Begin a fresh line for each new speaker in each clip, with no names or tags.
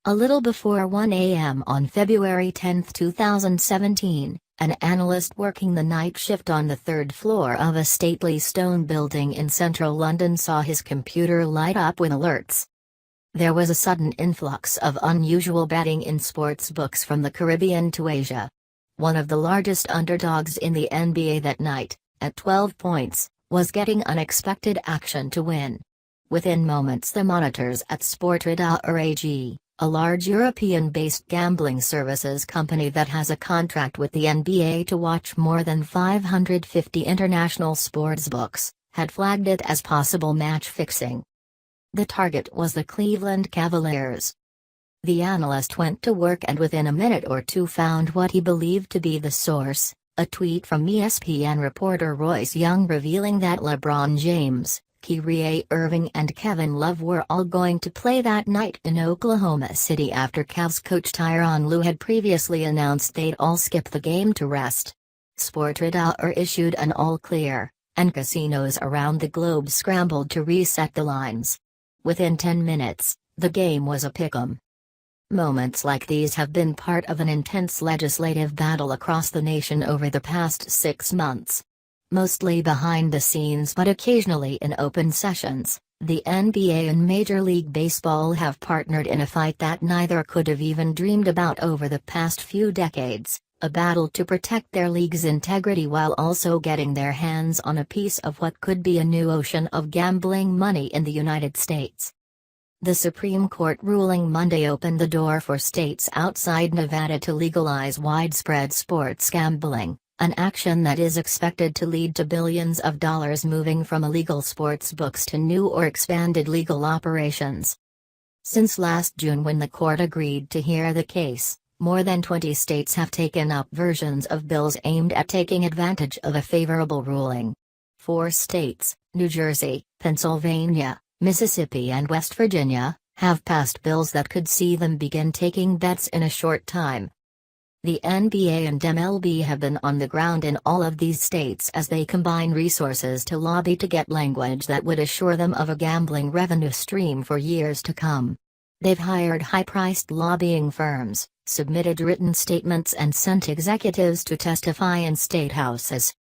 A little before 1 a.m. on February 10, 2017, an analyst working the night shift on the third floor of a stately stone building in central London saw his computer light up with alerts. There was a sudden influx of unusual betting in sports books from the Caribbean to Asia. One of the largest underdogs in the NBA that night, at 12 points, was getting unexpected action to win. Within moments, the monitors at Sportradar AG, a large European-based gambling services company that has a contract with the NBA to watch more than 550 international sportsbooks, had flagged it as possible match fixing. The target was the Cleveland Cavaliers. The analyst went to work and within a minute or two found what he believed to be the source, a tweet from ESPN reporter Royce Young revealing that LeBron James, Kyrie Irving and Kevin Love were all going to play that night in Oklahoma City after Cavs coach Tyronn Lue had previously announced they'd all skip the game to rest. Sportradar issued an all-clear, and casinos around the globe scrambled to reset the lines. Within 10 minutes, the game was a pick'em. Moments like these have been part of an intense legislative battle across the nation over the past 6 months. Mostly behind the scenes but occasionally in open sessions, the NBA and Major League Baseball have partnered in a fight that neither could have even dreamed about over the past few decades, a battle to protect their league's integrity while also getting their hands on a piece of what could be a new ocean of gambling money in the United States. The Supreme Court ruling Monday opened the door for states outside Nevada to legalize widespread sports gambling, an action that is expected to lead to billions of dollars moving from illegal sports books to new or expanded legal operations. Since last June when the court agreed to hear the case, more than 20 states have taken up versions of bills aimed at taking advantage of a favorable ruling. 4 states, New Jersey, Pennsylvania, Mississippi and West Virginia, have passed bills that could see them begin taking bets in a short time. The NBA and MLB have been on the ground in all of these states as they combine resources to lobby to get language that would assure them of a gambling revenue stream for years to come. They've hired high-priced lobbying firms, submitted written statements and sent executives to testify in state houses.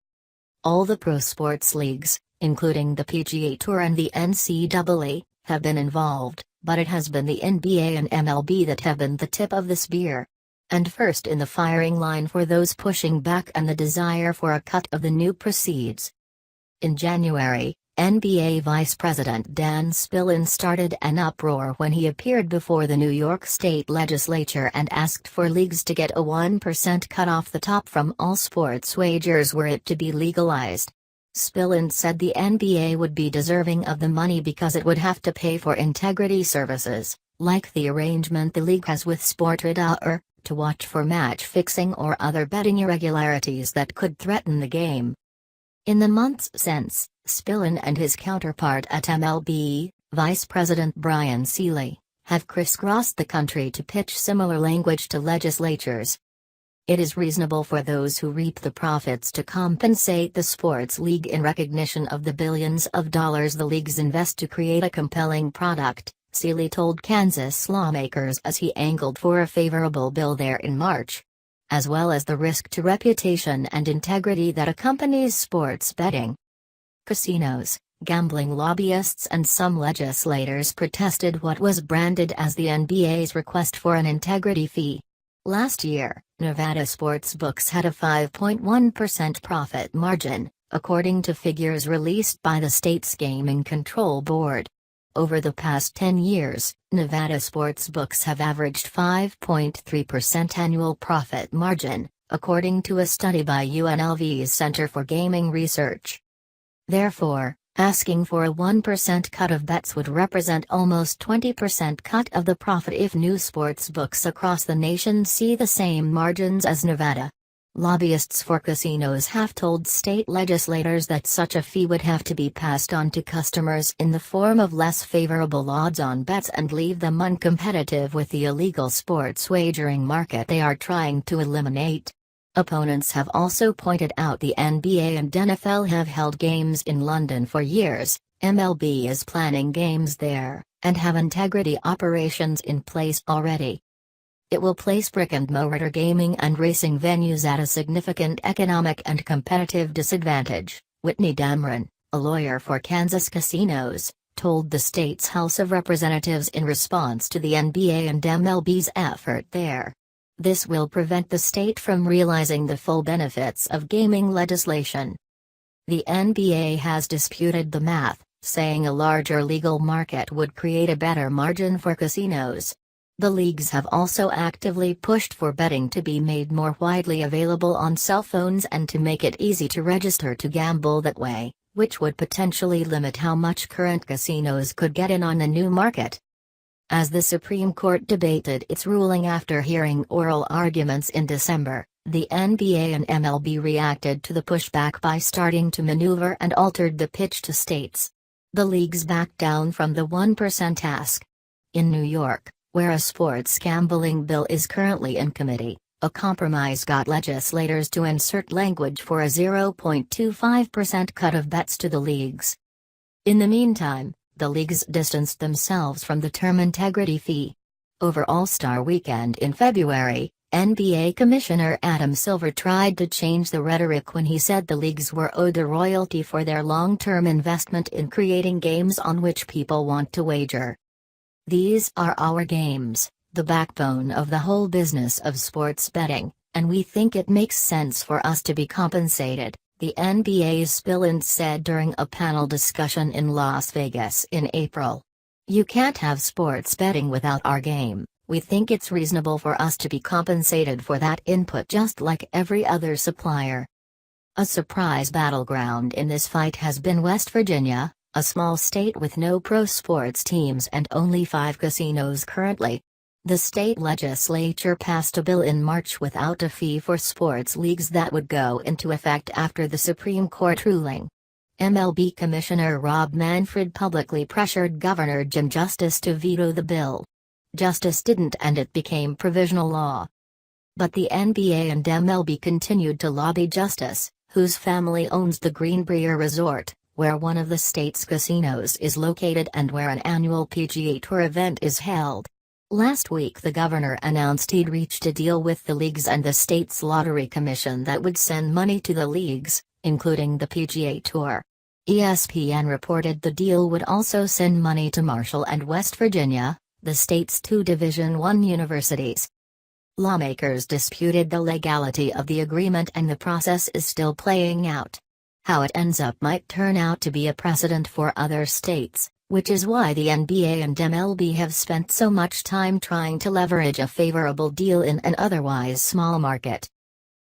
All the pro sports leagues, including the PGA Tour and the NCAA, have been involved, but it has been the NBA and MLB that have been the tip of the spear. And first in the firing line for those pushing back and the desire for a cut of the new proceeds. In January, NBA Vice President Dan Spillane started an uproar when he appeared before the New York State Legislature and asked for leagues to get a 1% cut off the top from all sports wagers were it to be legalized. Spillane said the NBA would be deserving of the money because it would have to pay for integrity services, like the arrangement the league has with Sportradar, to watch for match fixing or other betting irregularities that could threaten the game. In the months since, Spillane and his counterpart at MLB, Vice President Brian Seeley, have crisscrossed the country to pitch similar language to legislatures. It is reasonable for those who reap the profits to compensate the sports league in recognition of the billions of dollars the leagues invest to create a compelling product, Seeley told Kansas lawmakers as he angled for a favorable bill there in March. As well as the risk to reputation and integrity that accompanies sports betting. Casinos, gambling lobbyists and some legislators protested what was branded as the NBA's request for an integrity fee. Last year, Nevada sportsbooks had a 5.1% profit margin, according to figures released by the state's Gaming Control Board. Over the past 10 years, Nevada sportsbooks have averaged 5.3% annual profit margin, according to a study by UNLV's Center for Gaming Research. Therefore, asking for a 1% cut of bets would represent almost 20% cut of the profit if new sports books across the nation see the same margins as Nevada. Lobbyists for casinos have told state legislators that such a fee would have to be passed on to customers in the form of less favorable odds on bets and leave them uncompetitive with the illegal sports wagering market they are trying to eliminate. Opponents have also pointed out the NBA and NFL have held games in London for years, MLB is planning games there, and have integrity operations in place already. It will place brick-and-mortar gaming and racing venues at a significant economic and competitive disadvantage, Whitney Damron, a lawyer for Kansas casinos, told the state's House of Representatives in response to the NBA and MLB's effort there. This will prevent the state from realizing the full benefits of gaming legislation. The NBA has disputed the math, saying a larger legal market would create a better margin for casinos. The leagues have also actively pushed for betting to be made more widely available on cell phones and to make it easy to register to gamble that way, which would potentially limit how much current casinos could get in on the new market. As the Supreme Court debated its ruling after hearing oral arguments in December, the NBA and MLB reacted to the pushback by starting to maneuver and altered the pitch to states. The leagues backed down from the 1% ask. In New York, where a sports gambling bill is currently in committee, a compromise got legislators to insert language for a 0.25% cut of bets to the leagues. In the meantime, the leagues distanced themselves from the term integrity fee. Over All-Star Weekend in February, NBA Commissioner Adam Silver tried to change the rhetoric when he said the leagues were owed a royalty for their long-term investment in creating games on which people want to wager. "These are our games, the backbone of the whole business of sports betting, and we think it makes sense for us to be compensated," the NBA's Spillane said during a panel discussion in Las Vegas in April. "You can't have sports betting without our game. We think it's reasonable for us to be compensated for that input just like every other supplier." A surprise battleground in this fight has been West Virginia, a small state with no pro sports teams and only 5 casinos currently. The state legislature passed a bill in March without a fee for sports leagues that would go into effect after the Supreme Court ruling. MLB Commissioner Rob Manfred publicly pressured Governor Jim Justice to veto the bill. Justice didn't, and it became provisional law. But the NBA and MLB continued to lobby Justice, whose family owns the Greenbrier Resort, where one of the state's casinos is located and where an annual PGA Tour event is held. Last week the governor announced he'd reached a deal with the leagues and the state's lottery commission that would send money to the leagues, including the PGA Tour. ESPN reported the deal would also send money to Marshall and West Virginia, the state's 2 Division I universities. Lawmakers disputed the legality of the agreement and the process is still playing out. How it ends up might turn out to be a precedent for other states, which is why the NBA and MLB have spent so much time trying to leverage a favorable deal in an otherwise small market.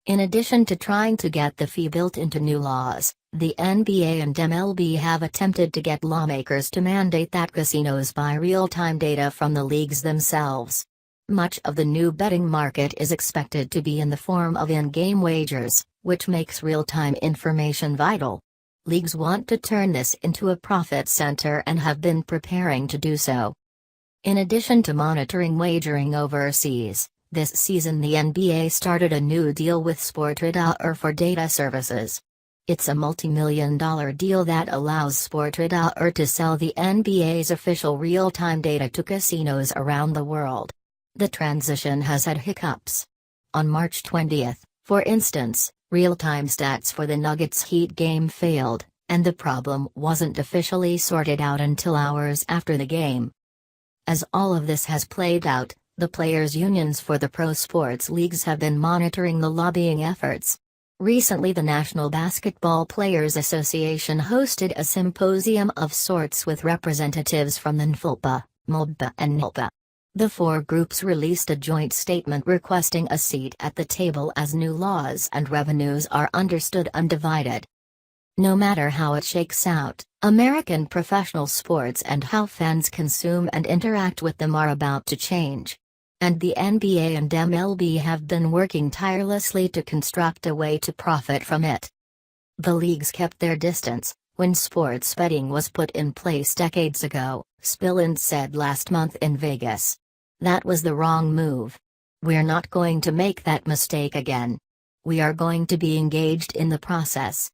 In addition to trying to get the fee built into new laws, the NBA and MLB have attempted to get lawmakers to mandate that casinos buy real-time data from the leagues themselves. Much of the new betting market is expected to be in the form of in-game wagers, which makes real-time information vital. Leagues want to turn this into a profit center and have been preparing to do so. In addition to monitoring wagering overseas, this season the NBA started a new deal with Sportradar for data services. It's a multi-million-dollar deal that allows Sportradar to sell the NBA's official real-time data to casinos around the world. The transition has had hiccups. On March 20, for instance, real-time stats for the Nuggets Heat game failed, and the problem wasn't officially sorted out until hours after the game. As all of this has played out, the players' unions for the pro sports leagues have been monitoring the lobbying efforts. Recently the National Basketball Players Association hosted a symposium of sorts with representatives from the NFLPA, MLB and NLPA. The 4 groups released a joint statement requesting a seat at the table as new laws and revenues are understood undivided. No matter how it shakes out, American professional sports and how fans consume and interact with them are about to change. And the NBA and MLB have been working tirelessly to construct a way to profit from it. The leagues kept their distance when sports betting was put in place decades ago, Spillane said last month in Vegas. That was the wrong move. We're not going to make that mistake again. We are going to be engaged in the process.